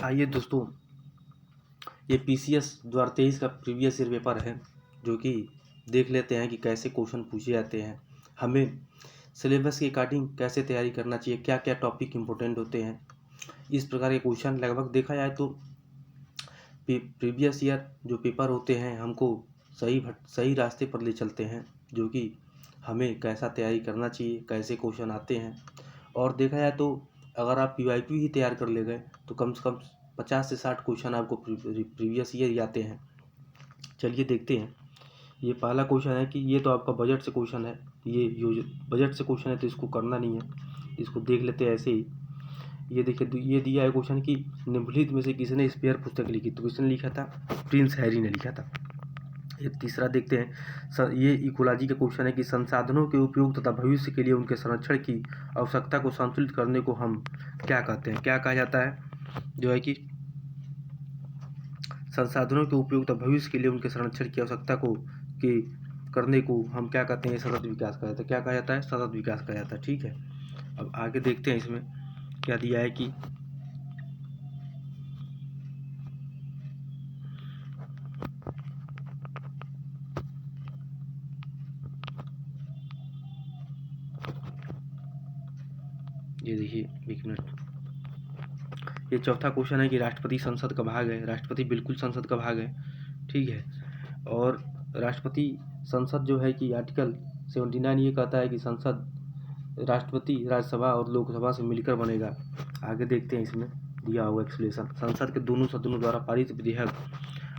आइए दोस्तों, ये PCS 2023 का प्रीवियस ईयर पेपर है, जो कि देख लेते हैं कि कैसे क्वेश्चन पूछे जाते हैं, हमें सिलेबस के अकॉर्डिंग कैसे तैयारी करना चाहिए, क्या क्या टॉपिक इम्पोर्टेंट होते हैं। इस प्रकार के क्वेश्चन लगभग देखा जाए तो प्रीवियस ईयर जो पेपर होते हैं हमको सही रास्ते पर ले चलते हैं, जो कि हमें कैसा तैयारी करना चाहिए, कैसे क्वेश्चन आते हैं। और देखा जाए तो अगर आप PYQ ही तैयार कर ले गए तो कम से कम 50 से 60 क्वेश्चन आपको प्रीवियस ईयर ही आते हैं। चलिए देखते हैं। ये पहला क्वेश्चन है कि ये तो आपका बजट से क्वेश्चन है, ये बजट से क्वेश्चन है तो इसको करना नहीं है, इसको देख लेते हैं ऐसे ही। ये देखिए, ये दिया है क्वेश्चन कि निम्नलिखित में से किसने स्पेयर पुस्तक लिखी, तो किसने लिखा था? प्रिंस हैरी ने लिखा था। ये तीसरा देखते हैं, ये इकोलॉजी का क्वेश्चन है कि संसाधनों के उपयोग तथा भविष्य के लिए उनके संरक्षण की आवश्यकता को संतुलित करने को हम क्या कहते हैं? क्या कहा जाता है? जो है कि संसाधनों के उपयोग तथा भविष्य के लिए उनके संरक्षण की आवश्यकता को करने को हम क्या कहते हैं? सतत विकास कहा जाता है। क्या कहा जाता है? सतत विकास कहा जाता है। ठीक है, अब आगे देखते हैं इसमें क्या दिया है कि ये देखिए, एक मिनट, ये चौथा क्वेश्चन है कि राष्ट्रपति संसद का भाग है। राष्ट्रपति बिल्कुल संसद का भाग है, ठीक है। और राष्ट्रपति संसद जो है कि आर्टिकल 79 ये कहता है कि संसद राष्ट्रपति, राज्यसभा और लोकसभा से मिलकर बनेगा। आगे देखते हैं, इसमें दिया हुआ एक्सप्लेनेशन। संसद के दोनों सदनों द्वारा पारित विधेयक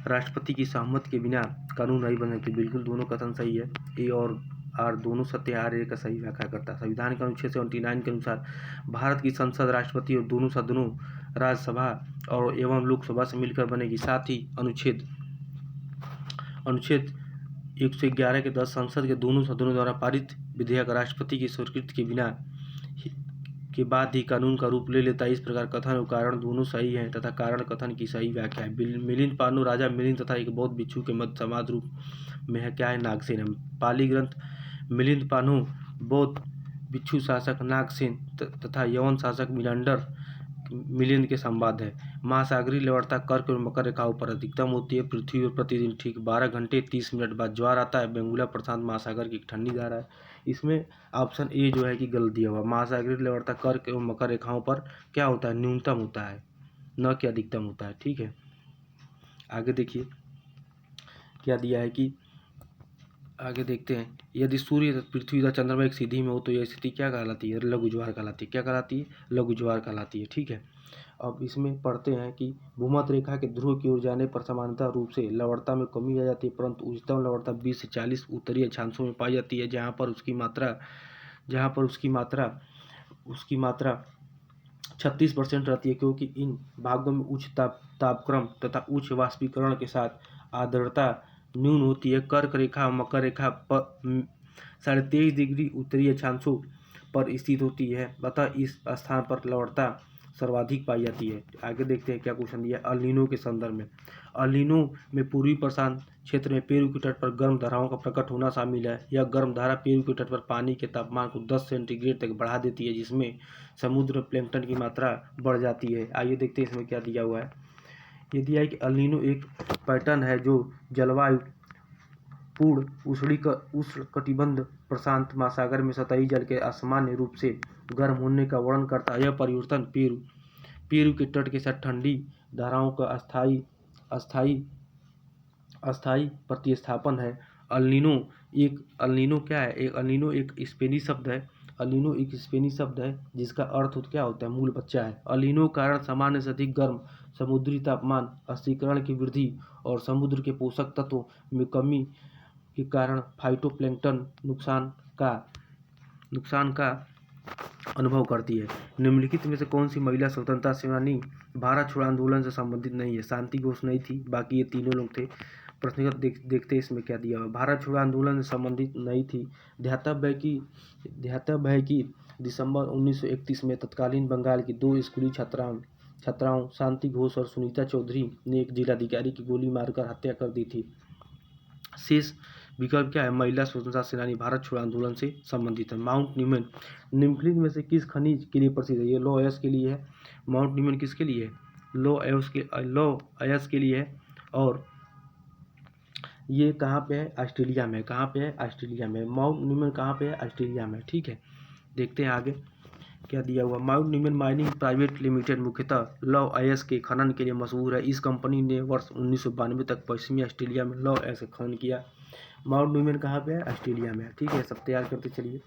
राष्ट्रपति की सहमति के बिना कानून नहीं बन सकते। बिल्कुल दोनों कथन सही है, ए और आर दोनों सत्य आर ए का सही व्याख्या करता है। संविधान के अनुच्छेद 79 के अनुसार भारत की संसद राष्ट्रपति और दोनों सदनों राज्यसभा और एवं लोकसभा से मिलकर बनेगी। साथ ही अनुच्छेद 111 के 10 संसद के दोनों सदनों द्वारा पारित विधेयक राष्ट्रपति की स्वीकृति के बिना के बाद ही कानून का रूप ले लेता है। इस प्रकार कथन और कारण दोनों सही हैं तथा कारण कथन की सही व्याख्या है। मिलिंद पानु राजा मिलिंद तथा एक बौद्ध भिक्षु के मध्य समाज रूप में है। क्या है? नागसेन है। पाली ग्रंथ मिलिंद पानु बौद्ध भिक्षु शासक नागसेन तथा यवन शासक मिलिंडर मिलिंद के संवाद है। महासागरीय लवणता कर्क और मकर रेखाओं पर अधिकतम होती है। पृथ्वी पर प्रतिदिन ठीक 12 घंटे 30 मिनट बाद ज्वार आता है। बेंगुला प्रशांत महासागर की ठंडी धारा है। इसमें ऑप्शन ए जो है कि गलत दिया हुआ। महासागरीय लवणता कर्क एवं मकर रेखाओं पर क्या होता है? न्यूनतम होता है, न कि अधिकतम होता है। ठीक है, आगे देखिए क्या दिया है कि आगे देखते हैं, यदि सूर्य पृथ्वी तथा चंद्रमा एक सीधी में हो तो यह स्थिति क्या कहलाती है? लघु ज्वार कहलाती है। क्या कहलाती है? लघु ज्वार कहलाती है। ठीक है, अब इसमें पढ़ते हैं कि भूमध्य रेखा के ध्रुव की ओर जाने पर सामान्यतः रूप से लवणता में कमी आ जाती है, परंतु उच्चतम लवणता 20 से 40 उत्तरीय अक्षांशों में पाई जाती है, जहाँ पर उसकी मात्रा 36% रहती है, क्योंकि इन भागों में उच्च तापक्रम तथा उच्च वाष्पीकरण के साथ आर्द्रता न्यून होती है। कर्क रेखा और मकर रेखा पर 23.5 डिग्री उत्तरीय अक्षांशों पर स्थित होती है, अतः इस स्थान पर लवणता सर्वाधिक पाई जाती है। आगे देखते हैं क्या क्वेश्चन दिया अल नीनो के संदर्भ में। अल नीनो में पूर्वी प्रशांत क्षेत्र में पेरू के तट पर गर्म धाराओं का प्रकट होना शामिल है। यह गर्म धारा पेरू के तट पर पानी के तापमान को 10 सेंटीग्रेड तक बढ़ा देती है, जिसमें समुद्र प्लैंकटन की मात्रा बढ़ जाती है। आइए देखते हैं इसमें क्या दिया हुआ है। ये दिया है कि अल नीनो एक पैटर्न है जो जलवायु पूर्ण उष्णकटिबंध प्रशांत महासागर में सतही जल के असामान्य रूप से गर्म होने का वर्णन करता है। यह परिवर्तन पेरू के तट के साथ ठंडी धाराओं का अस्थायी प्रतिस्थापन है। अल नीनो क्या है? अल नीनो एक स्पेनिश शब्द है। अल नीनो एक स्पेनिश शब्द है जिसका अर्थ क्या होता है? मूल बच्चा है। अल नीनो कारण सामान्य से अधिक गर्म समुद्री तापमान, अस्थिकरण की वृद्धि और समुद्र के पोषक तत्वों में कमी के कारण फाइटोप्लैंक्टन नुकसान का अनुभव करती है। निम्नलिखित में से कौन सी महिला स्वतंत्रता सेनानी भारत छोड़ो आंदोलन से संबंधित नहीं है? शांति घोष नहीं थी, बाकी ये तीनों लोग थे। प्रश्नगत देखते इसमें क्या दिया हुआ। भारत छोड़ो आंदोलन से संबंधित नहीं थी। ध्यातव्य है कि दिसंबर 1931 में तत्कालीन बंगाल की 2 स्कूली छात्राओं शांति घोष और सुनीता चौधरी ने एक जिलाधिकारी की गोली मारकर हत्या कर दी थी। शेष विकल्प क्या है? महिला स्वतंत्रता सेनानी भारत छोड़ो आंदोलन से संबंधित है। माउंट न्यूमैन निम्नलिखित में से किस खनिज के लिए प्रसिद्ध है? ये लौह अयस्क के लिए है। माउंट न्यूमैन किसके लिए है? लो अयस के लिए है और ये कहाँ पे है? ऑस्ट्रेलिया में। कहाँ पे है? ऑस्ट्रेलिया में। माउंट न्यूमन कहाँ पे है? ऑस्ट्रेलिया में। ठीक है, देखते हैं आगे क्या दिया हुआ। Mount Newman mining private limited मुख्यतः लौह अयस्क के खनन के लिए मशहूर है। इस कंपनी ने वर्ष 1992 तक पश्चिमी ऑस्ट्रेलिया में लौह अयस्क का खनन किया। माउंट न्यूमन कहाँ पे है? ऑस्ट्रेलिया में। ठीक है, सब तैयार करते चलिए।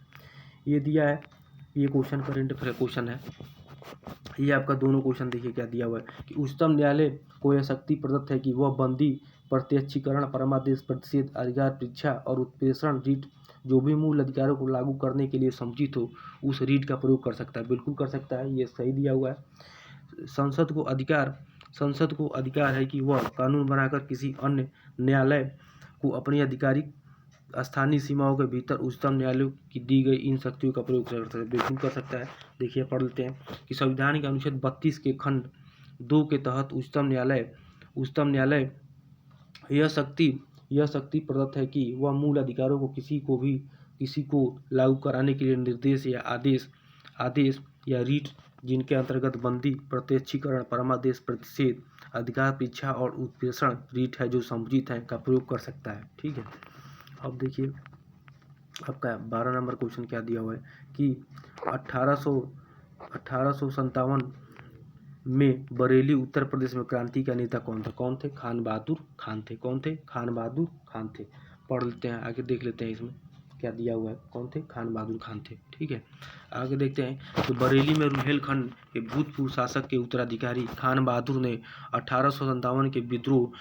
ये दिया है, ये क्वेश्चन करंट अफेयर क्वेश्चन है। ये आपका दोनों क्वेश्चन देखिए क्या दिया हुआ है कि उच्चतम न्यायालय को यह शक्ति प्रदत्त है कि वह बंदी, प्रत्यक्षीकरण, परमादेश, प्रतिषेध, अधिकार परीक्षा और उत्प्रेषण रीट जो भी मूल अधिकारों को लागू करने के लिए समुचित हो उस रीट का प्रयोग कर सकता है। बिल्कुल कर सकता है, ये सही दिया हुआ है। संसद को अधिकार है कि वह कानून बनाकर किसी अन्य न्यायालय को अपनी आधिकारिक स्थानीय सीमाओं के भीतर उच्चतम न्यायालय की दी गई इन शक्तियों का प्रयोग कर सकता है। बिल्कुल कर सकता है। देखिए पढ़ लेते हैं कि संविधान के अनुच्छेद 32 के खंड 2 के तहत उच्चतम न्यायालय यह शक्ति प्रदत्त है कि वह मूल अधिकारों को किसी को लागू कराने के लिए निर्देश या आदेश या रीट जिनके अंतर्गत बंदी, प्रत्यक्षीकरण, परमादेश, प्रतिषेध, अधिकार परीक्षा और उत्प्रेषण रीट है जो समुचित है का प्रयोग कर सकता है। ठीक है, अब देखिए आपका 12 नंबर क्वेश्चन क्या दिया हुआ है कि 1857 में बरेली उत्तर प्रदेश में क्रांति का नेता कौन था? कौन थे? खान बहादुर खान थे। कौन थे? खान बहादुर खान थे। पढ़ लेते हैं, आगे देख लेते हैं इसमें क्या दिया हुआ है। कौन थे? खान बहादुर खान थे। ठीक है, आगे देखते हैं तो बरेली में रुहेलखंड के भूतपूर्व शासक के उत्तराधिकारी खान बहादुर ने 1857 के विद्रोह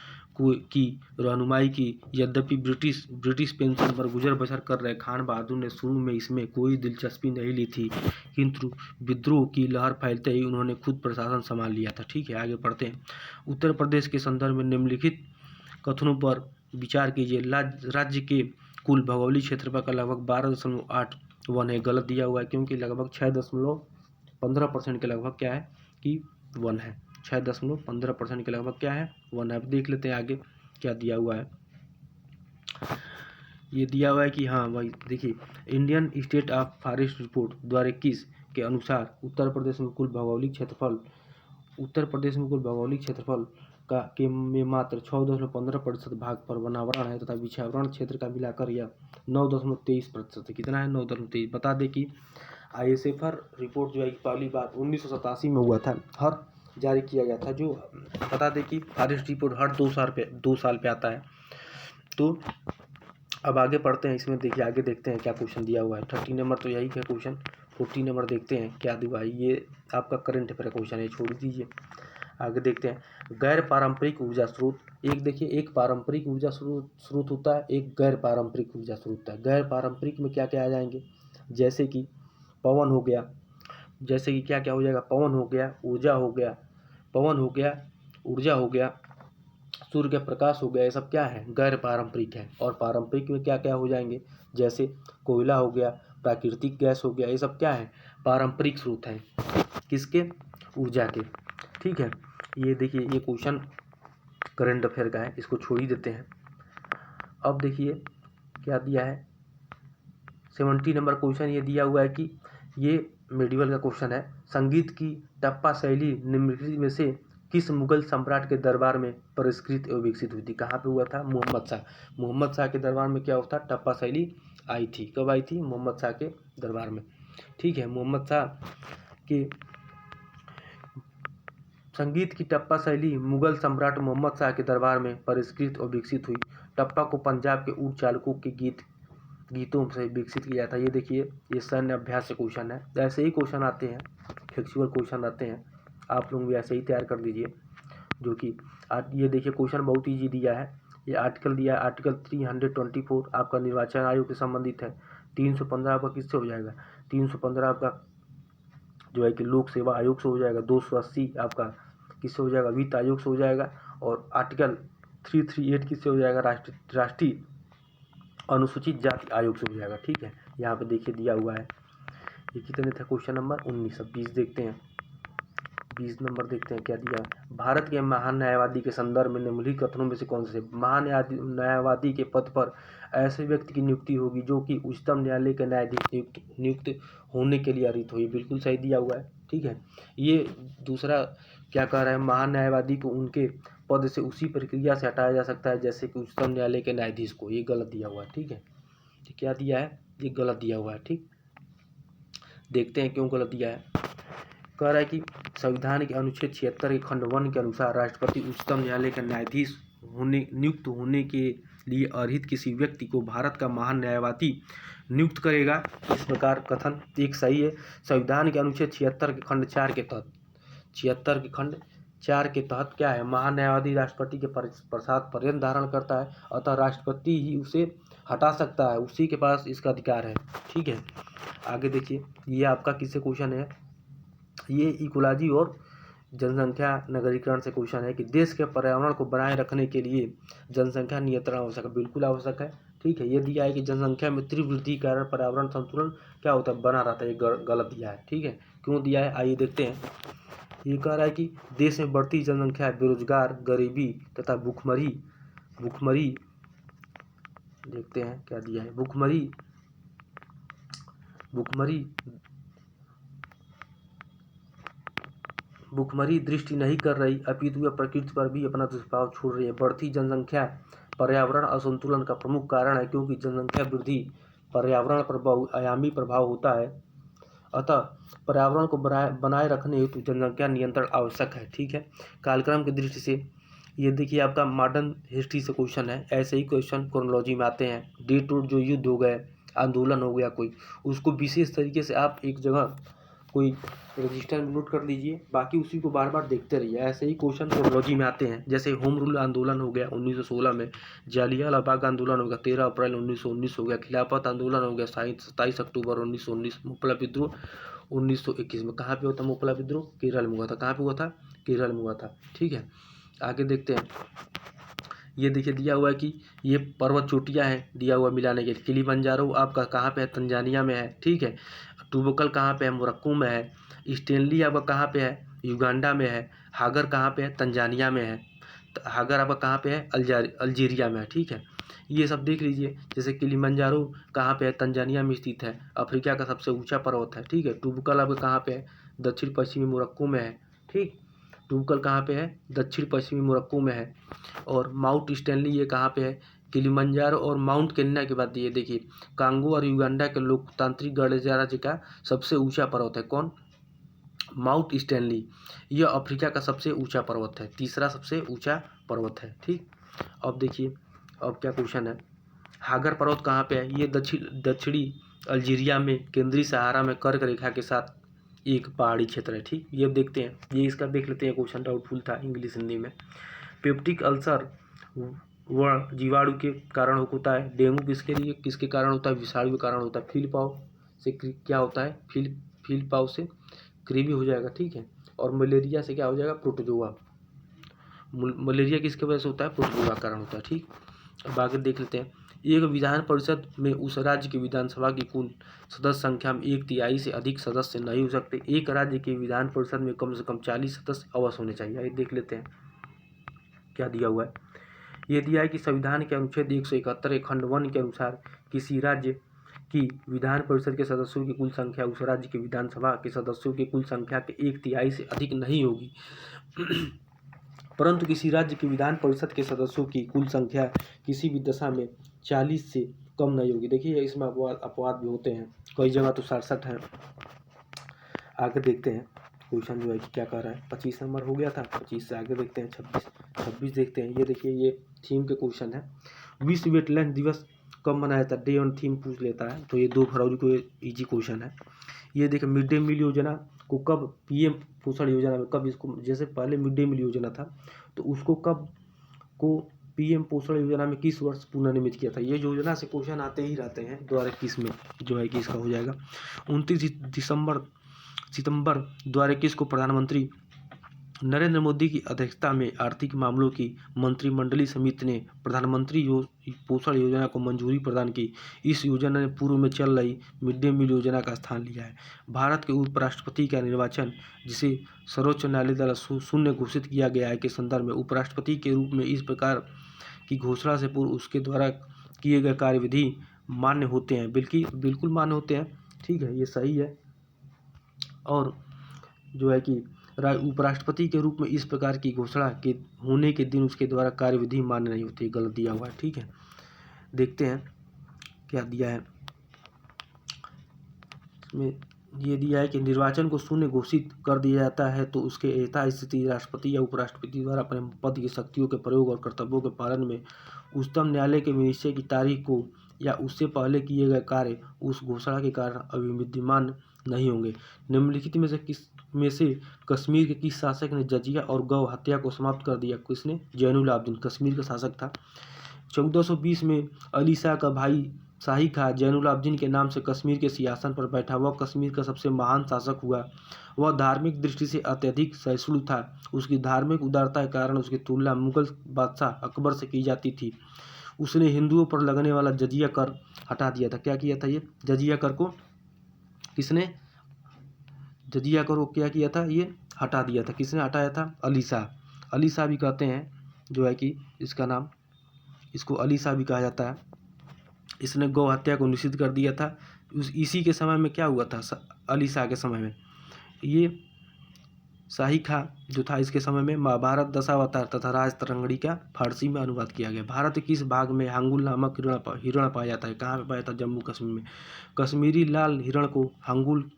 की रहनुमाई की। यद्यपि ब्रिटिश पेंशन पर गुजर बसर कर रहे खान बहादुर ने शुरू में इसमें कोई दिलचस्पी नहीं ली थी, किंतु विद्रोह की लहर फैलते ही उन्होंने खुद प्रशासन संभाल लिया था। ठीक है, आगे पढ़ते हैं। उत्तर प्रदेश के संदर्भ में निम्नलिखित कथनों पर विचार कीजिए। राज्य के कुल भौगोलिक क्षेत्रफल का लगभग 12.8 है। गलत दिया हुआ है क्योंकि लगभग 6.15% के लगभग क्या है कि 1 है। 6.15% के लगभग क्या है? 1 है। अब देख लेते हैं आगे क्या दिया हुआ है। ये दिया हुआ है कि हाँ भाई देखिए, Indian state of forest report 2021 के अनुसार उत्तर प्रदेश में कुल भौगोलिक क्षेत्रफल में मात्र 6.15% भाग पर वनावरण है तथा वृक्षावरण क्षेत्र का मिलाकर यह 9.23% है। कितना है? 9.23। बता दें कि ISFR रिपोर्ट जो है पहली बार 1987 में हुआ था, जारी किया गया था। जो बता दें कि फॉरेस्ट रिपोर्ट हर 2 साल पे आता है। तो अब आगे पढ़ते हैं इसमें। देखिए आगे देखते हैं क्या क्वेश्चन दिया हुआ है। 30 नंबर तो यही है क्वेश्चन। 40 नंबर देखते हैं क्या दिया है। ये आपका करंट अफेयर क्वेश्चन है, छोड़ दीजिए। आगे देखते हैं गैर पारंपरिक ऊर्जा स्रोत। एक देखिए, एक पारंपरिक ऊर्जा स्रोत होता है, एक गैर पारंपरिक ऊर्जा स्रोत होता है। गैर पारंपरिक में क्या क्या आ जाएंगे? जैसे कि पवन हो गया, जैसे कि क्या क्या हो जाएगा? पवन हो गया, ऊर्जा हो गया, सूर्य का प्रकाश हो गया। ये सब क्या है? गैर पारंपरिक है। और पारंपरिक में क्या क्या हो जाएंगे? जैसे कोयला हो गया, प्राकृतिक गैस हो गया। ये सब क्या है? पारंपरिक स्रोत हैं। किसके? ऊर्जा के। ठीक है, ये देखिए ये क्वेश्चन करंट अफेयर का है, इसको छोड़ ही देते हैं। अब देखिए क्या दिया है। 70 नंबर क्वेश्चन ये दिया हुआ है कि ये मेडिवल का क्वेश्चन है। संगीत की टप्पा शैली निम्नलिखित में से किस मुगल सम्राट के दरबार में परिष्कृत एवं विकसित हुई थी? कहाँ पे हुआ था? मोहम्मद शाह के दरबार में क्या होता? टप्पा शैली आई थी। कब आई थी? मोहम्मद शाह के दरबार में। ठीक है, मोहम्मद शाह के संगीत की टप्पा शैली मुगल सम्राट मोहम्मद शाह के दरबार में परिष्कृत और विकसित हुई। टप्पा को पंजाब के ऊँट चालकों के गीतों से विकसित किया था। ये देखिए ये सैन्य अभ्यास से क्वेश्चन है। ऐसे ही क्वेश्चन आते हैं, फैक्चुअल क्वेश्चन आते हैं, आप लोग भी ऐसे ही तैयार कर दीजिए। जो कि ये देखिए क्वेश्चन बहुत ईजी दिया है। ये आर्टिकल दिया है, आर्टिकल 324 आपका निर्वाचन आयोग से संबंधित है। 315 आपका किससे हो जाएगा? 315 आपका जो है कि लोक सेवा आयोग से हो जाएगा। 280 आपका किससे हो जाएगा? वित्त आयोग से हो जाएगा। और आर्टिकल 338 किससे हो जाएगा? राष्ट्रीय अनुसूचित जाति आयोग से हो जाएगा। ठीक है, यहाँ पे देखिए दिया हुआ है। ये कितने था? Question number 19। अब 20 देखते हैं। 20 नंबर देखते हैं क्या दिया। भारत के महान न्यायवादी के संदर्भ में निम्नलिखित कथनों में से कौन से? महान न्यायवादी के पद पर ऐसे व्यक्ति की नियुक्ति होगी जो कि उच्चतम न्यायालय के न्यायाधीश नियुक्त होने के लिए अर्हित हो। ये बिल्कुल सही दिया हुआ है। ठीक है, ये दूसरा क्या कह रहा है, महान्यायवादी को उनके पद से उसी प्रक्रिया से हटाया जा सकता है जैसे कि उच्चतम न्यायालय के न्यायाधीश को। ये गलत दिया हुआ है, ठीक है, तो क्या दिया है, ये गलत दिया हुआ है। ठीक, देखते हैं क्यों गलत दिया है। कह रहा है कि संविधान के अनुच्छेद 76 के खंड 1 के अनुसार राष्ट्रपति उच्चतम न्यायालय का न्यायाधीश नियुक्त होने के लिए अर्हित किसी व्यक्ति को भारत का महान न्यायवादी नियुक्त करेगा। इस प्रकार कथन एक सही है। संविधान के अनुच्छेद 76 के खंड 4 के तहत 76 के खंड 4 के तहत क्या है, महान न्यायवादी राष्ट्रपति के प्रसाद पर्यंत धारण करता है, अतः राष्ट्रपति ही उसे हटा सकता है, उसी के पास इसका अधिकार है। ठीक है, आगे देखिए, ये आपका किससे क्वेश्चन है, ये इकोलॉजी और जनसंख्या नगरीकरण से क्वेश्चन है कि देश के पर्यावरण को बनाए रखने के लिए जनसंख्या नियंत्रण आवश्यक है। बिल्कुल आवश्यक है। ठीक है, ये दिया है कि जनसंख्या में तीव्र वृद्धि के कारण पर्यावरण संतुलन क्या होता है, बना रहता है। ये गलत दिया है। ठीक है, क्यों दिया है, आइए देखते हैं। ये कह रहा है कि देश में बढ़ती जनसंख्या, बेरोजगार, गरीबी तथा भूखमरी देखते हैं क्या दिया है, भूखमरी दृष्टि नहीं कर रही, अपितु वह प्रकृति पर भी अपना दुष्प्रभाव छोड़ रही है। बढ़ती जनसंख्या पर्यावरण असंतुलन का प्रमुख कारण है, क्योंकि जनसंख्या वृद्धि पर्यावरण पर बहुआयामी प्रभाव होता है, अतः पर्यावरण को बनाए रखने हेतु जनसंख्या नियंत्रण आवश्यक है। ठीक है, कालक्रम की दृष्टि से ये देखिए आपका मॉडर्न हिस्ट्री से क्वेश्चन है। ऐसे ही क्वेश्चन क्रोनोलॉजी में आते हैं। डे टू जो युद्ध हो गए, आंदोलन हो गया कोई, उसको विशेष तरीके से आप एक जगह कोई रजिस्टर में नोट कर लीजिए, बाकी उसी को बार बार देखते रहिए। ऐसे ही क्वेश्चन क्रोनोलॉजी में आते हैं। जैसे होम रूल आंदोलन हो गया 1916 में, जालियांवाला बाग आंदोलन हो गया 13 अप्रैल 1919 हो गया, खिलाफत आंदोलन हो गया 27 अक्टूबर 1919, मुपला विद्रोह 1921 में। कहाँ पे होता मुपला विद्रोह, केरल में हुआ था। कहाँ पे हुआ था, केरल में हुआ था। ठीक है, आगे देखते हैं। ये देखिए दिया हुआ है कि ये पर्वत चोटियाँ हैं, दिया हुआ मिलाने के लिए। किलिमंजारो आपका कहाँ पे है, तंजानिया में है। ठीक है, टुबकल कहाँ पे है, मोरक्को में है। स्टेनली आपका कहाँ पे है, युगांडा में है। हागर कहाँ पे है, तंजानिया में है। हागर आपका कहाँ पे है, अल्जीरिया में है। ठीक है, ये सब देख लीजिए। जैसे किलिमंजारो कहाँ पे है, तंजानिया में स्थित है, अफ्रीका का सबसे ऊंचा पर्वत है। ठीक है, टुबकल आपका कहाँ पे है, दक्षिण पश्चिमी मोरक्को में है। ठीक, टुबकल कहाँ पे है, दक्षिण पश्चिमी मोरक्को में है। और माउंट स्टैनली ये कहाँ पे है, किलिमंजारो और माउंट केन्या के बाद ये देखिए कांगो और युगांडा के लोकतांत्रिक गणराज्य का सबसे ऊंचा पर्वत है। कौन, माउंट स्टैनली। यह अफ्रीका का सबसे ऊंचा पर्वत है, तीसरा सबसे ऊंचा पर्वत है। ठीक, अब देखिए अब क्या क्वेश्चन है। हागर पर्वत कहाँ पे है, ये दक्षिणी अल्जीरिया में केंद्रीय सहारा में कर्क रेखा के साथ एक पहाड़ी क्षेत्र है। ठीक, ये अब देखते हैं, ये इसका देख लेते हैं। क्वेश्चन डाउटफुल था इंग्लिश हिंदी में। पेप्टिक अल्सर वह जीवाणु के कारण होता है। डेंगू किसके कारण होता है, विषाणु के कारण होता है। फीलपाव से क्या होता है, फीलपाव से कृमि हो जाएगा। ठीक है, और मलेरिया से क्या हो जाएगा, प्रोटोजोआ। मलेरिया किसके वजह से होता है, प्रोटोजोआ कारण होता है। ठीक, अब आगे देख लेते हैं। एक विधान परिषद में उस राज्य की विधानसभा की कुल सदस्य संख्या में 1/3 से अधिक सदस्य नहीं हो सकते। एक राज्य की विधान परिषद में कम से कम 40 सदस्य अवश्य होने चाहिए। ये देख लेते हैं क्या दिया हुआ है। ये दिया है कि संविधान के अनुच्छेद 171 खंड 1 के अनुसार किसी राज्य की विधान परिषद के सदस्यों की कुल संख्या उस राज्य की विधानसभा के सदस्यों की कुल संख्या के 1/3 से अधिक नहीं होगी। परंतु किसी राज्य की विधान परिषद के सदस्यों की कुल संख्या किसी भी दशा में 40 से कम नहीं होगी। देखिए इसमें अपवाद भी होते हैं, कई जगह तो 67 हैं। आगे देखते हैं क्वेश्चन जो है कि क्या कह रहा है। 25 नंबर हो गया था, 25 से आगे देखते हैं 26 देखते हैं। ये देखिए ये थीम के क्वेश्चन है। विश्व वेटलैंड दिवस कब मनाया जाता है, डे और थीम पूछ लेता है, तो ये 2 फरवरी को इजी क्वेश्चन है। ये देखिए मिड डे मील योजना को कब, पीएम पोषण योजना में कब इसको, जैसे पहले मिड डे मील योजना था तो उसको कब को पीएम पोषण योजना में किस वर्ष पुनर्निर्मित किया था। ये योजना से क्वेश्चन आते ही रहते हैं। 2021 में जो है कि इसका हो जाएगा 29 सितंबर 2021 को प्रधानमंत्री नरेंद्र मोदी की अध्यक्षता में आर्थिक मामलों की मंत्रिमंडलीय समिति ने प्रधानमंत्री पोषण योजना को मंजूरी प्रदान की। इस योजना ने पूर्व में चल रही मिड डे मील योजना का स्थान लिया है। भारत के उपराष्ट्रपति का निर्वाचन, जिसे सर्वोच्च न्यायालय द्वारा शून्य घोषित किया गया है, के संदर्भ में उपराष्ट्रपति के रूप में इस प्रकार की घोषणा से पूर्व उसके द्वारा किए गए कार्यविधि मान्य होते हैं। बिल्कुल मान्य होते हैं। ठीक है, ये सही है। और जो है कि उपराष्ट्रपति के रूप में इस प्रकार की घोषणा के होने के दिन उसके द्वारा कार्यविधि मान्य नहीं होती, गलत दिया हुआ है। ठीक है, देखते हैं क्या दिया है इसमें। ये दिया है कि निर्वाचन को शून्य घोषित कर दिया जाता है तो उसके यथास्थिति राष्ट्रपति या उपराष्ट्रपति द्वारा अपने पद की शक्तियों के प्रयोग और कर्तव्यों के पालन में उच्चतम न्यायालय के निश्चय की तारीख को या उससे पहले किए गए कार्य उस घोषणा के कारण अविद्यमान नहीं होंगे। निम्नलिखित में से कश्मीर के किस शासक ने जजिया और गौ हत्या को समाप्त कर दिया? किसने? जैनुल आब्दीन, कश्मीर का शासक था। 1420 में अली शाह का भाई शाही खां जैनुल आब्दीन के नाम से कश्मीर के सिंहासन पर बैठा। वह कश्मीर का सबसे महान शासक हुआ। वह धार्मिक दृष्टि से अत्यधिक सहिष्णु था। उसकी धार्मिक उदारता के कारण उसकी तुलना मुगल बादशाह अकबर से की जाती थी। उसने हिंदुओं पर लगने वाला जजिया कर हटा दिया था। क्या किया था? ये जजिया कर को किसने जजिया कर को क्या किया था? ये हटा दिया था। किसने हटाया था? अली शाह। अली शाह भी कहते हैं जो है कि इसका नाम, इसको अली शाह भी कहा जाता है। इसने गौ हत्या को निषिद्ध कर दिया था। इसी के समय में क्या हुआ था? अली शाह के समय में ये शाही खां जो था, इसके समय में महाभारत दशावतार तथा राजतरंगिणी का फारसी में अनुवाद किया गया। भारत के किस भाग में हांगुल नामक हिरण पाया जाता है? कहाँ पे पाया था? जम्मू कश्मीर में। कश्मीरी लाल हिरण को हांगुल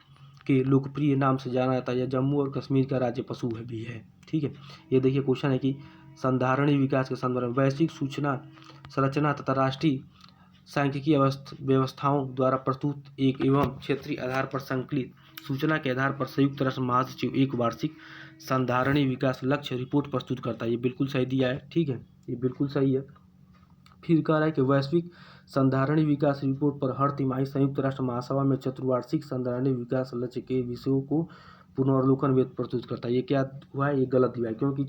के लोकप्रिय नाम से जाना जाता है। यह जम्मू और कश्मीर का राज्य पशु भी है। ठीक है, ये देखिए क्वेश्चन है कि संधारणीय विकास के संदर्भ में वैश्विक सूचना संरचना तथा राष्ट्रीय सांख्यिकीय व्यवस्थाओं द्वारा प्रस्तुत एक एवं क्षेत्रीय आधार पर संकलित सूचना के आधार पर संयुक्त राष्ट्र महासचिव एक वार्षिक संधारणीय विकास लक्ष्य रिपोर्ट प्रस्तुत करता है। ये बिल्कुल सही दिया है। ठीक है, ये बिल्कुल सही है। फिर कह रहा है कि वैश्विक संधारणीय विकास रिपोर्ट पर हर तिमाही संयुक्त राष्ट्र महासभा में चतुर्वार्षिक संधारणीय विकास लक्ष्य के विषयों को पुनर्वलोकन वेद प्रस्तुत करता है। ये क्या हुआ है? ये गलत हुआ है, क्योंकि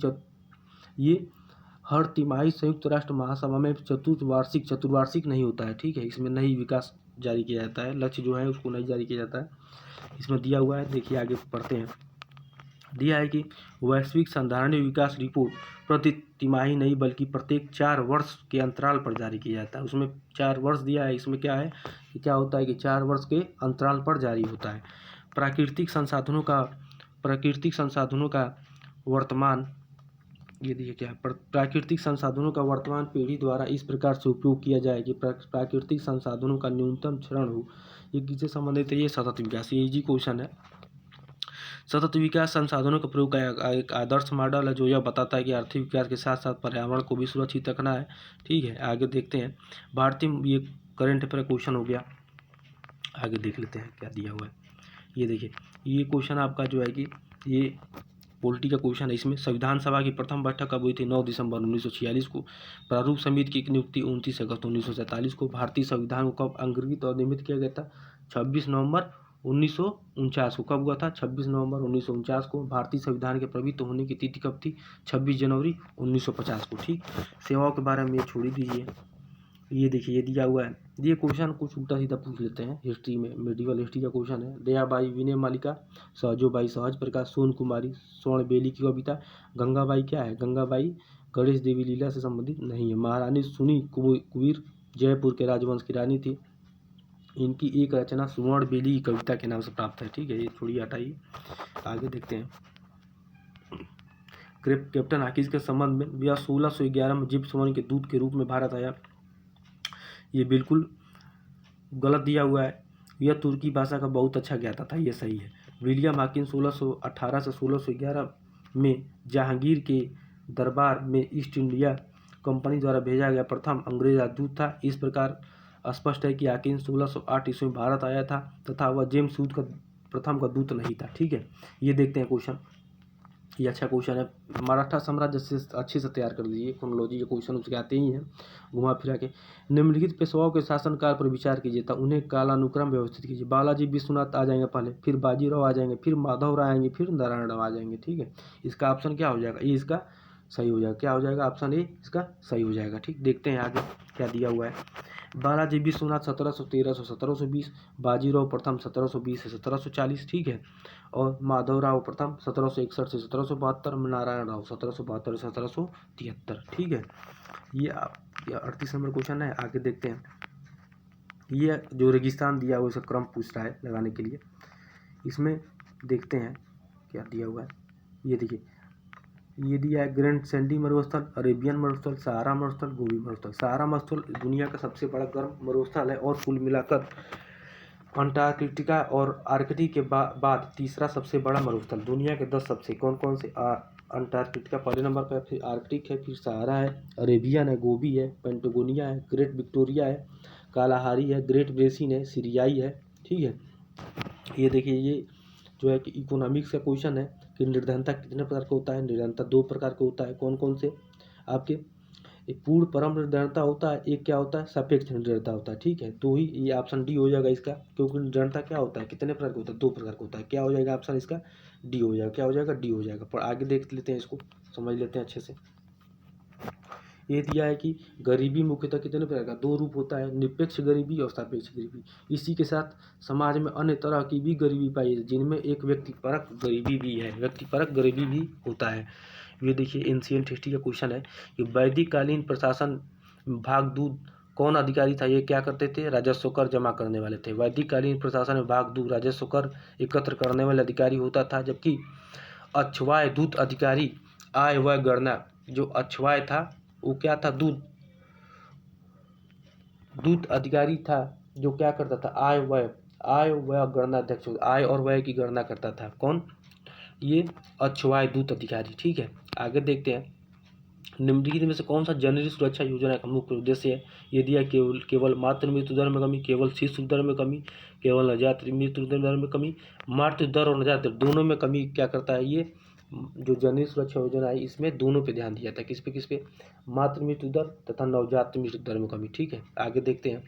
ये हर तिमाही संयुक्त राष्ट्र महासभा में चतुर्वार्षिक नहीं होता है। ठीक है, इसमें नई विकास जारी किया जाता है, लक्ष्य जो है उसको नहीं जारी किया जाता है। इसमें दिया हुआ है, देखिए आगे पढ़ते हैं। दिया है कि वैश्विक संधारणीय विकास रिपोर्ट प्रति तिमाही नहीं बल्कि प्रत्येक 4 वर्ष के अंतराल पर जारी किया जाता है। उसमें 4 वर्ष दिया है। इसमें क्या है कि क्या होता है कि 4 वर्ष के अंतराल पर जारी होता है। प्राकृतिक संसाधनों का वर्तमान, ये देखिए क्या है, प्राकृतिक संसाधनों का वर्तमान पीढ़ी द्वारा इस प्रकार से उपयोग किया जाए कि प्राकृतिक संसाधनों का न्यूनतम क्षरण हो। ये किससे संबंधित है? ये सतत विकास। ये इजी क्वेश्चन है। सतत विकास संसाधनों का प्रयोग का एक आदर्श मॉडल है जो यह बताता है कि आर्थिक विकास के साथ साथ पर्यावरण को भी सुरक्षित रखना है। ठीक है, आगे देखते हैं। भारतीय, ये करंट अफेयर क्वेश्चन हो गया। आगे देख लेते हैं क्या दिया हुआ है। ये देखिए, ये क्वेश्चन आपका जो है कि ये पॉलिटी का क्वेश्चन है। इसमें संविधान सभा की प्रथम बैठक कब हुई थी? 9 दिसंबर 1946 को। प्रारूप समिति की नियुक्ति 29 अगस्त 1947 को। भारतीय संविधान को कब अंगीकृत और निर्मित किया गया था? 26 नवंबर 1949 को। कब हुआ था? 26 नवंबर 1949 को। भारतीय संविधान के प्रवृत्त होने की तिथि कब थी? 26 जनवरी 1950 को। ठीक, सेवाओं के बारे में छोड़ ही दीजिए। ये देखिए, ये दिया हुआ है। ये क्वेश्चन कुछ उल्टा सीधा पूछ लेते हैं हिस्ट्री में, मेडिवल हिस्ट्री का क्वेश्चन है। दयाबाई, विनय मालिका, सहजोबाई, सहज प्रकाश, सोन कुमारी, स्वर्ण बेली की कविता। गंगाबाई क्या है? गंगाबाई गणेश देवी लीला से संबंधित नहीं है। महारानी सुनी कुबीर जयपुर के राजवंश की रानी थी। इनकी एक रचना स्वर्ण बेली की कविता के नाम से प्राप्त है। ठीक है, ये थोड़ी हटाइए, आगे देखते हैं। कैप्टन हाकिज के संबंध में, यह 1611 में जिप्स वन के दूत के रूप में भारत आया। ये बिल्कुल गलत दिया हुआ है। यह तुर्की भाषा का बहुत अच्छा ज्ञाता था। ये सही है। विलियम हाकिन 1618 से 1611 में जहांगीर के दरबार में ईस्ट इंडिया कंपनी द्वारा भेजा गया प्रथम अंग्रेज राजदूत था। इस प्रकार स्पष्ट है कि हाकिन 1608 ईस्वी में भारत आया था तथा वह जेम्स रूट का प्रथम का दूत नहीं था। ठीक है, ये देखते हैं क्वेश्चन। ये अच्छा क्वेश्चन है। मराठा साम्राज्य से अच्छे से तैयार कर लीजिए, क्रोनोलॉजी के क्वेश्चन उसके आते ही हैं घुमा फिरा के। निम्नलिखित पेशवाओं के शासनकाल पर विचार कीजिए था उन्हें कालानुक्रम व्यवस्थित कीजिए। बालाजी विश्वनाथ आ जाएंगे पहले, फिर बाजीराव आ जाएंगे, फिर माधव राय आएंगे, फिर नारायण राव आ जाएंगे। ठीक है, इसका ऑप्शन क्या हो जाएगा? ये इसका सही हो जाएगा। क्या हो जाएगा? ऑप्शन ए इसका सही हो जाएगा। ठीक, देखते हैं आगे क्या दिया हुआ है। बालाजी विश्वनाथ 1713 से 1720, बाजीराव प्रथम 1720 से 1740। ठीक है, और माधवराव प्रथम 1761 से 1772, नारायण राव 1772 से 1773। ठीक है, ये 38 नंबर क्वेश्चन है। आगे देखते हैं। ये जो रेगिस्तान दिया हुआ, इसका क्रम पूछ रहा है लगाने के लिए। इसमें देखते हैं क्या दिया हुआ है। ये देखिए, ये दिया है ग्रैंड सैंडी मरुस्थल, अरेबियन मरुस्थल, सहारा मरुस्थल, गोबी मरुस्थल। सहारा मरुस्थल दुनिया का सबसे बड़ा गर्म मरुस्थल है और कुल मिलाकर अंटार्कटिका और आर्कटिक के बाद तीसरा सबसे बड़ा मरुस्थल। दुनिया के 10 सबसे कौन कौन से? अंटार्कटिका पहले नंबर पर, फिर आर्कटिक है, फिर सहारा है, अरेबियन है, गोबी है, पेंटागोनिया है, ग्रेट विक्टोरिया है, कालाहारी है, ग्रेट बेसिन है, सीरियाई है। ठीक है, ये देखिए, ये जो है कि इकोनॉमिक्स का क्वेश्चन है कि निर्धनता कितने प्रकार का होता है? निर्धनता 2 प्रकार का होता है। कौन कौन से? आपके एक पूर्ण परम निर्धनता होता है, एक क्या होता है? सापेक्ष निर्धनता होता है। ठीक है, तो ही ये ऑप्शन डी हो जाएगा इसका, क्योंकि निर्धनता क्या होता है? कितने प्रकार का होता है? 2 प्रकार का होता है। क्या हो जाएगा ऑप्शन इसका? डी हो जाएगा। क्या हो जाएगा? डी हो जाएगा। पर आगे देख लेते हैं, इसको समझ लेते हैं अच्छे से। ये दिया है कि गरीबी मुख्यतः कितने प्रकार का? 2 रूप होता है, निरपेक्ष गरीबी और सापेक्ष गरीबी। इसी के साथ समाज में अन्य तरह की भी गरीबी पाई है, जिनमें एक व्यक्तिपरक गरीबी भी है। व्यक्तिपरक गरीबी भी होता है। ये देखिए, एंशिएंट हिस्ट्री का क्वेश्चन है कि वैदिक कालीन प्रशासन भाग दूध कौन अधिकारी था? ये क्या करते थे? राजस्व कर जमा करने वाले थे। वैदिक कालीन प्रशासन में भाग दूध राजस्व कर एकत्र करने वाले अधिकारी होता था, जबकि अक्षवाय दूत अधिकारी आय व गणना। जो अक्षवाय था वो क्या था? दूत अधिकारी था, जो क्या करता था? आय व गणना अध्यक्ष, आय और व्यय की गणना करता था। कौन? ये अक्षवाय दूत अधिकारी। ठीक है, आगे देखते हैं। निम्नलिखित में से कौन सा जननी सुरक्षा योजना का मुख्य उद्देश्य है? ये दिया केवल मातृ मृत्यु दर में कमी, केवल शिशु दर में कमी, केवल नवजात मृत्यु दर में कमी, मातृ दर और नवजात दर दोनों में कमी क्या करता है? ये जो जननी सुरक्षा योजना है, इसमें दोनों पे ध्यान दिया था। किस पे? मातृ मृत्यु दर तथा नवजात मृत्यु दर में कमी। ठीक है, आगे देखते हैं।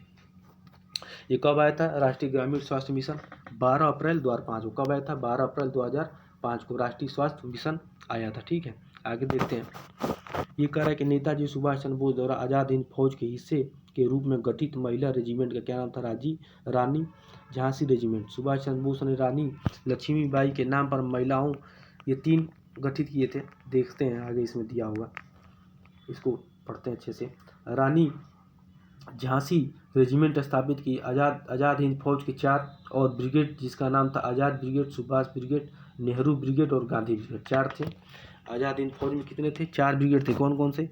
ये कब आया था? राष्ट्रीय ग्रामीण स्वास्थ्य मिशन 12 अप्रैल 2005 को। कब आया था? 12 अप्रैल 2005 को राष्ट्रीय स्वास्थ्य मिशन आया था। ठीक है, आगे देखते हैं। ये कह रहा है कि नेताजी सुभाष चंद्र बोस द्वारा आज़ाद हिंद फौज के हिस्से के रूप में गठित महिला रेजिमेंट का क्या नाम था? रानी झांसी रेजिमेंट। सुभाष चंद्र बोस ने रानी लक्ष्मीबाई के नाम पर महिलाओं ये 3 गठित किए थे। देखते हैं आगे, इसमें दिया हुआ, इसको पढ़ते हैं अच्छे से। रानी झांसी रेजिमेंट स्थापित की। आज़ाद हिंद फौज के 4 और ब्रिगेड, जिसका नाम था Azad brigade, Subhash brigade, Nehru brigade और गांधी ब्रिगेड, 4 थे। आज़ाद हिंद फौज में कितने थे? 4 ब्रिगेड थे। कौन कौन से?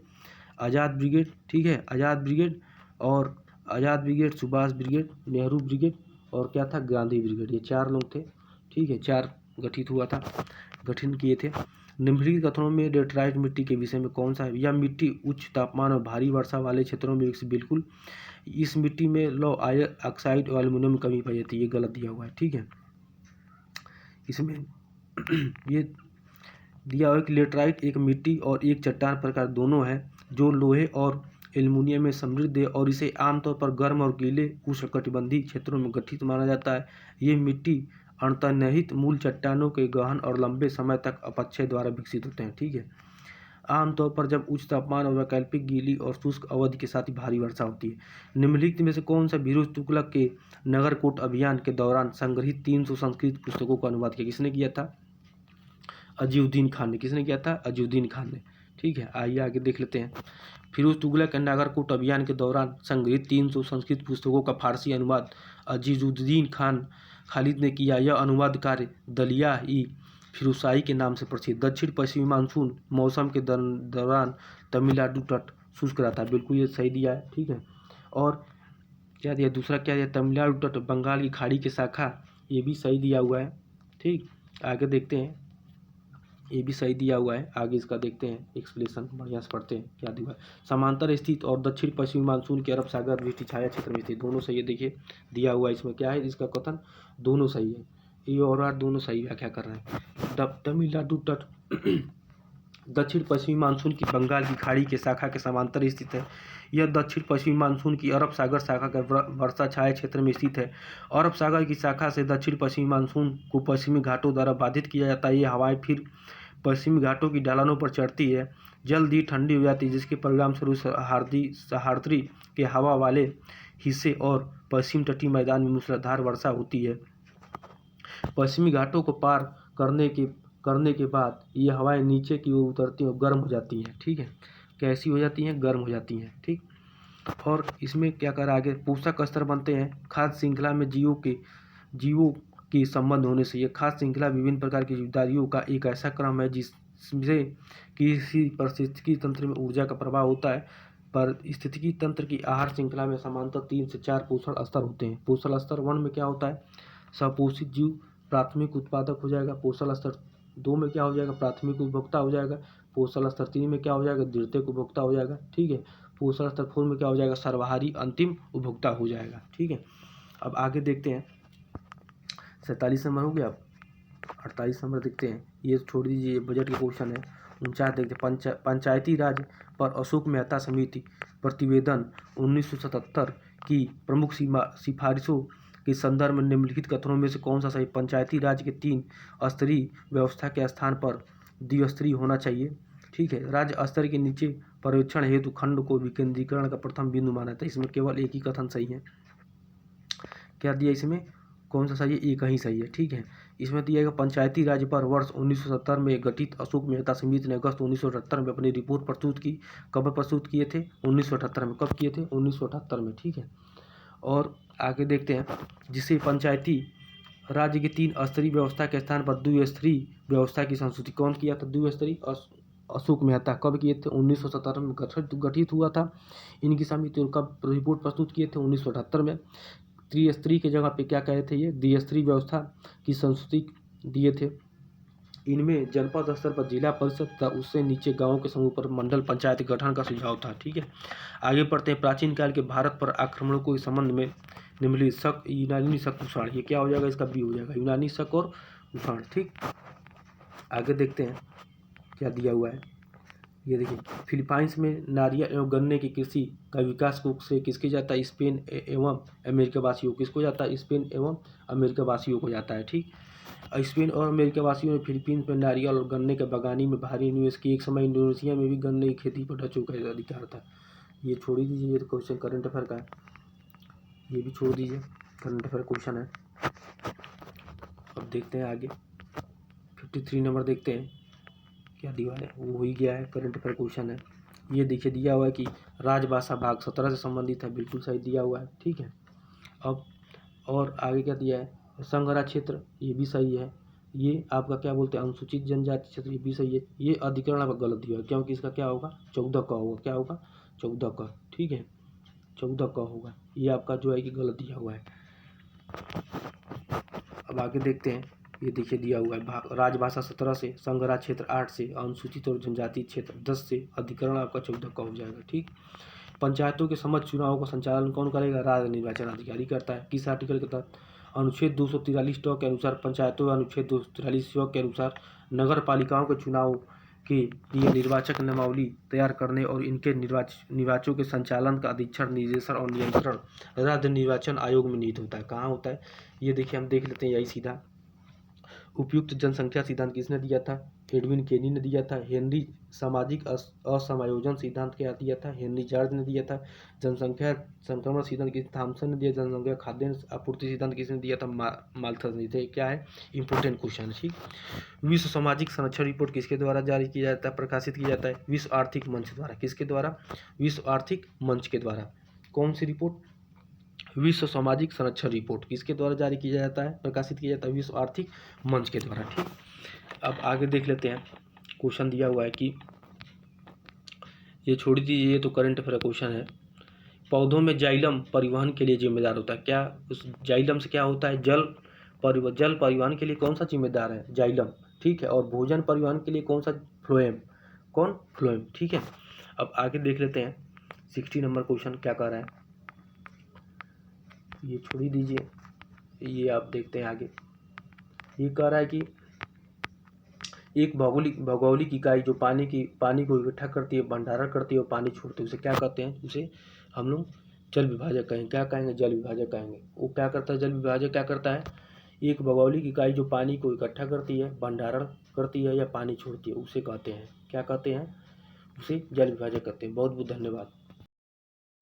आज़ाद ब्रिगेड, ठीक है, आज़ाद ब्रिगेड और Azad brigade, Subhash brigade, Nehru brigade और क्या था? गांधी ब्रिगेड। ये 4 लोग थे। ठीक है, 4 गठित हुआ था, गठन किए थे। निम्नलिखित कथनों में लेटराइट मिट्टी के विषय में कौन सा है? यह मिट्टी उच्च तापमान और भारी वर्षा वाले क्षेत्रों में विकसित। बिल्कुल, इस मिट्टी में लौह ऑक्साइड और एल्युमिनियम की कमी पाई जाती है। ये गलत दिया हुआ है। ठीक है, इसमें ये दिया हुआ है कि लेटराइट एक मिट्टी और एक चट्टान प्रकार दोनों है, जो लोहे और एल्युमिनियम में समृद्ध है और इसे आमतौर पर गर्म और गीले उष्णकटिबंधीय क्षेत्रों में गठित माना जाता है। ये मिट्टी अंतर्निहित मूल चट्टानों के गहन और लंबे समय तक अपक्षय द्वारा विकसित होते हैं। ठीक है, आमतौर पर जब उच्च तापमान और वैकल्पिक गीली और शुष्क अवधि के साथ ही भारी वर्षा होती है। निम्नलिखित में से कौन सा वीरोज तुगलक के नगरकोट अभियान के दौरान संग्रहित 300 संस्कृत पुस्तकों का अनुवाद किया? किसने किया था? अजीउद्दीन खान ने। किसने किया था? अजीउद्दीन खान ने। ठीक है, आइए आगे देख लेते हैं। फिरोज तुगलक के नागरकोट अभियान के दौरान संग्रहित 300 संस्कृत पुस्तकों का फारसी अनुवाद अजीजुद्दीन खान खालिद ने किया। यह अनुवाद कार्य दलिया-ई फिरोजशाही के नाम से प्रसिद्ध। दक्षिण पश्चिमी मानसून मौसम के दौरान तमिलनाडु तट शुष्क रहता है। बिल्कुल ये सही दिया है। ठीक है, और क्या दिया? दूसरा क्या दिया? तमिलनाडु तट बंगाल की खाड़ी की शाखा, ये भी सही दिया हुआ है। ठीक, आगे देखते हैं। ये भी सही दिया हुआ है। आगे इसका देखते हैं एक्सप्लेनेशन, बढ़िया से पढ़ते हैं क्या दिया है। समांतर स्थित और दक्षिण पश्चिमी मानसून के अरब सागर दृष्टि छाया क्षेत्र में स्थित। दोनों सही है। देखिए दिया हुआ है, इसमें क्या है? इसका कथन दोनों सही है। ये और दोनों सही व्याख्या कर रहे हैं। तमिलनाडु तट दक्षिण पश्चिमी मानसून की बंगाल की खाड़ी के शाखा के समांतर स्थित है। यह दक्षिण पश्चिमी मानसून की अरब सागर शाखा के वर्षा छाया क्षेत्र में स्थित है। अरब सागर की शाखा से दक्षिण पश्चिमी मानसून को पश्चिमी घाटों द्वारा बाधित किया जाता है। ये हवाएं फिर पश्चिमी घाटों की ढलानों पर चढ़ती है, जल्द ही ठंडी हो जाती है, जिसके परिणाम स्वरूप सह्याद्री के हवा वाले हिस्से और पश्चिम तटीय मैदान में मूसलाधार वर्षा होती है। पश्चिमी घाटों को पार करने के बाद ये हवाएं नीचे की ओर उतरती हैं और गर्म हो जाती हैं। ठीक है, कैसी हो जाती हैं? गर्म हो जाती हैं। ठीक, और इसमें क्या कर आगे? पोषक स्तर बनते हैं। खाद्य श्रृंखला में जीवों के संबंध होने से यह खास श्रृंखला विभिन्न प्रकार की जिम्मेदारियों का एक ऐसा क्रम है जिससे किसी पारिस्थितिकी तंत्र में ऊर्जा का प्रवाह होता है। पारिस्थितिकी तंत्र की आहार श्रृंखला में सामान्यतः 3 से 4 पोषण स्तर होते हैं। पोषण स्तर 1 में क्या होता है, सपोषित जीव प्राथमिक उत्पादक हो जाएगा। पोषण स्तर 2 में क्या हो जाएगा, प्राथमिक उपभोक्ता हो जाएगा। पोषण स्तर 3 में क्या हो जाएगा, द्वितीयक उपभोक्ता हो जाएगा। ठीक है। पोषण स्तर 4 में क्या हो जाएगा, सर्वहारी अंतिम उपभोक्ता हो जाएगा। ठीक है। अब आगे देखते हैं, 47 नंबर हो गया। अब 48 नंबर देखते हैं, ये छोड़ दीजिए, ये बजट के क्वेश्चन है। 49 देखते हैं, पंचायती राज पर अशोक मेहता समिति प्रतिवेदन 1977 की प्रमुख सिफारिशों के संदर्भ में निम्नलिखित कथनों में से कौन सा सही। पंचायती राज के 3 स्तरीय व्यवस्था के स्थान पर द्विस्तरीय होना चाहिए। ठीक है। राज्य स्तर के नीचे पर्यवेक्षण हेतु खंड को विकेंद्रीकरण का प्रथम बिंदु माना था। इसमें केवल एक ही कथन सही है। क्या दिया इसमें, कौन सा सही है, एक ही सही है। ठीक है। इसमें दिया गया पंचायती राज पर वर्ष 1970 में गठित अशोक मेहता समिति ने अगस्त 1978 में अपनी रिपोर्ट प्रस्तुत की। कब प्रस्तुत किए थे, 1978 में। कब किए थे, 1978 में। ठीक है। और आगे देखते हैं, जिसे पंचायती राज्य की 3 स्तरीय व्यवस्था के स्थान पर द्विस्तरीय व्यवस्था की संस्तुति कौन किया था, द्विस्तरीय अशोक मेहता। कब किए थे, 1977 में गठित हुआ था इनकी समिति। और कब रिपोर्ट प्रस्तुत किए थे, 1978 में। त्रिस्तरीय की जगह पे क्या कहे थे, ये द्विस्तरीय व्यवस्था की संस्तुति दिए थे। इनमें जनपद स्तर पर जिला परिषद था, उससे नीचे गांवों के समूह पर मंडल पंचायत गठन का सुझाव था। ठीक है। आगे पढ़ते हैं, प्राचीन काल के भारत पर आक्रमणों के संबंध में निम्नलिखित शक, यूनानी शक कुषाण, ये क्या हो जाएगा, इसका बी हो जाएगा, यूनानी शक और कुषाण। ठीक। आगे देखते हैं क्या दिया हुआ है, ये देखिए, फिलीपाइंस में नारियल एवं गन्ने की कृषि का विकास को से किसके जाता है, स्पेन एवं अमेरिका वासियों, किसको जाता है, स्पेन एवं अमेरिका वासियों को जाता है। ठीक। स्पेन और अमेरिका वासियों ने फिलीपींस में नारियल और गन्ने के बागानी में भारी निवेश किया। एक समय इंडोनेशिया में भी गन्ने की खेती पर डचों का अधिकार था। ये छोड़ दीजिए, ये क्वेश्चन करंट अफेयर का है, ये भी छोड़ दीजिए, करंट अफेयर क्वेश्चन है। अब देखते हैं आगे, 53 नंबर देखते हैं क्या दिया है, वो हो ही गया है, करंट अफेयर क्वेश्चन है। ये देखिए दिया हुआ है कि राजभाषा भाग 17 से संबंधित है, बिल्कुल सही दिया हुआ है। ठीक है। अब और आगे क्या दिया है, संघरा क्षेत्र, ये भी सही है। ये आपका क्या बोलते हैं, अनुसूचित जनजाति क्षेत्र, ये भी सही है। ये अधिकरण आपका गलत दिया है, क्योंकि इसका क्या होगा, 14 का होगा। क्या होगा, 14 का। ठीक है, 14 का होगा। ये आपका जो है कि गलत दिया हुआ है। अब आगे देखते हैं, ये देखिए दिया हुआ है, राजभाषा 17 से, संघरा क्षेत्र 8 से, अनुसूचित और जनजाति क्षेत्र 10 से, अधिकरण आपका 14 का हो जाएगा। ठीक। पंचायतों के समक्ष चुनावों का संचालन कौन करेगा, राज्य निर्वाचन अधिकारी करता है। किस आर्टिकल के तहत, अनुच्छेद 243 के अनुसार पंचायतों, अनुच्छेद 243 के अनुसार नगर पालिकाओं के चुनाव के लिए निर्वाचक नामावली तैयार करने और इनके निर्वाचकों के संचालन का अधीक्षण, निर्देशन और नियंत्रण राज्य निर्वाचन आयोग में निहित होता है। कहाँ होता है, ये देखिए हम देख लेते हैं, यही सीधा। उपयुक्त जनसंख्या सिद्धांत किसने दिया था, एडविन केनी ने दिया था। हेनरी सामाजिक असमायोजन सिद्धांत क्या दिया था, हेनरी जॉर्ज ने दिया था। जनसंख्या संक्रमण सिद्धांत किस थॉमसन ने दिया। जनसंख्या खाद्यान्न आपूर्ति सिद्धांत किसने दिया था, माल्थस ने दिया। क्या है, इंपॉर्टेंट क्वेश्चन। ठीक। विश्व सामाजिक संरक्षण रिपोर्ट किसके द्वारा जारी किया जाता है, प्रकाशित किया जाता है, विश्व आर्थिक मंच द्वारा। किसके द्वारा, विश्व आर्थिक मंच के द्वारा। कौन सी रिपोर्ट, विश्व सामाजिक संरक्षण रिपोर्ट किसके द्वारा जारी किया जाता है, प्रकाशित किया जाता है, विश्व आर्थिक मंच के द्वारा। ठीक। अब आगे देख लेते हैं, क्वेश्चन दिया हुआ है कि ये छोड़ दीजिए, ये तो करंट अफेयर क्वेश्चन है। पौधों में जाइलम परिवहन के लिए जिम्मेदार होता है। क्या, उस जाइलम से क्या होता है, जल परिवहन के लिए कौन सा जिम्मेदार है, जाइलम। ठीक है। और भोजन परिवहन के लिए कौन सा, फ्लोएम। कौन, फ्लोएम। ठीक है। अब आगे देख लेते हैं, 60 नंबर क्वेश्चन क्या कर रहा है, ये छोड़ ही दीजिए, ये आप देखते हैं आगे। ये कह रहा है कि एक भौगोलिक इकाई जो पानी को इकट्ठा करती है, भंडारण करती है और पानी छोड़ती है, उसे क्या कहते हैं, उसे हम लोग जल विभाजक कहेंगे। क्या कहेंगे, जल विभाजक कहेंगे। वो क्या करता है, जल विभाजक क्या करता है, एक भौगोलिक इकाई जो पानी को इकट्ठा करती है, भंडारण करती है या पानी छोड़ती है, उसे कहते हैं, क्या कहते हैं, उसे जल विभाजक कहते हैं। बहुत बहुत धन्यवाद।